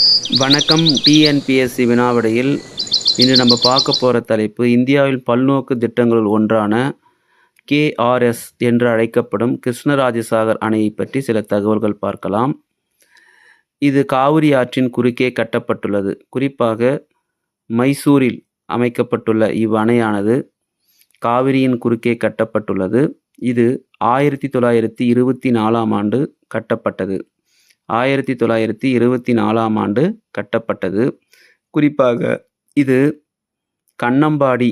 வணக்கம். டிஎன்பிஎஸ்சி வினாவிடையில் இன்று நம்ம பார்க்க போகிற தலைப்பு இந்தியாவில் பல்நோக்கு திட்டங்களுள் ஒன்றான கேஆர்எஸ் என்று அழைக்கப்படும் கிருஷ்ணராஜசாகர் அணையை பற்றி சில தகவல்கள் பார்க்கலாம். இது காவிரி ஆற்றின் குறுக்கே கட்டப்பட்டுள்ளது. குறிப்பாக மைசூரில் அமைக்கப்பட்டுள்ள இவ்வணையானது காவிரியின் குறுக்கே கட்டப்பட்டுள்ளது. இது 1924ஆம் ஆண்டு கட்டப்பட்டது. 1924ஆம் ஆண்டு கட்டப்பட்டது. குறிப்பாக இது கண்ணம்பாடி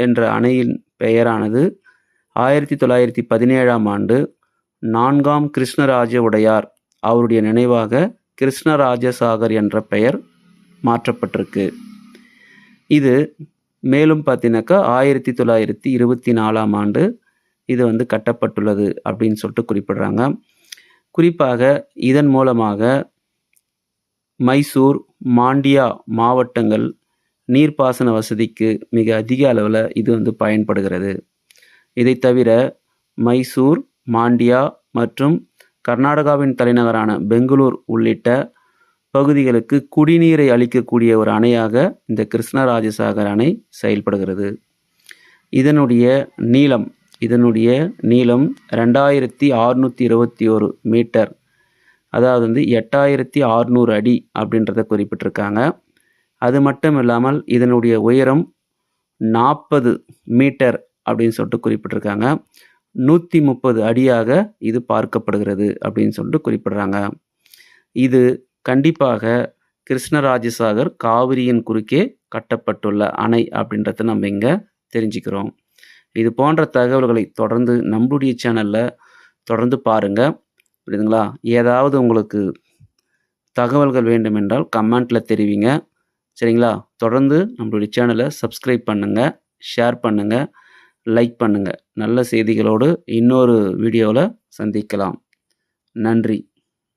என்ற அணையின் பெயரானது 1917ஆம் ஆண்டு 4ஆம் கிருஷ்ணராஜ உடையார் அவருடைய நினைவாக கிருஷ்ணராஜசாகர் என்ற பெயர் மாற்றப்பட்டிருக்கு. இது மேலும் பார்த்தீங்கன்னாக்கா 1924ஆம் ஆண்டு இது கட்டப்பட்டுள்ளது அப்படின்னு சொல்லிட்டு குறிப்பிடுறாங்க. குறிப்பாக இதன் மூலமாக மைசூர், மாண்டியா மாவட்டங்கள் நீர்ப்பாசன வசதிக்கு மிக அதிக அளவில் இது பயன்படுகிறது. இதை தவிர மைசூர், மாண்டியா மற்றும் கர்நாடகாவின் தலைநகரான பெங்களூர் உள்ளிட்ட பகுதிகளுக்கு குடிநீரை அளிக்கக்கூடிய ஒரு அணையாக இந்த கிருஷ்ணராஜசாகர் அணை செயல்படுகிறது. இதனுடைய நீளம் 2621 மீட்டர், அதாவது 8600 அடி அப்படின்றத குறிப்பிட்டிருக்காங்க. அது மட்டும் இல்லாமல் இதனுடைய உயரம் 40 மீட்டர் அப்படின்னு சொல்லிட்டு குறிப்பிட்டிருக்காங்க. 130 அடியாக இது பார்க்கப்படுகிறது அப்படின்னு சொல்லிட்டு குறிப்பிடுறாங்க. இது கண்டிப்பாக கிருஷ்ணராஜசாகர் காவிரியின் குறுக்கே கட்டப்பட்டுள்ள அணை அப்படின்றத நம்ம இங்கே தெரிஞ்சுக்கிறோம். இது போன்ற தகவல்களை தொடர்ந்து நம்மளுடைய சேனலில் தொடர்ந்து பாருங்கள். புரியுதுங்களா? ஏதாவது உங்களுக்கு தகவல்கள் வேண்டுமென்றால் கமெண்ட்டில் தெரிவிங்க. சரிங்களா? தொடர்ந்து நம்மளுடைய சேனலை சப்ஸ்கிரைப் பண்ணுங்கள், ஷேர் பண்ணுங்கள், லைக் பண்ணுங்கள். நல்ல செய்திகளோடு இன்னொரு வீடியோவில் சந்திக்கலாம். நன்றி.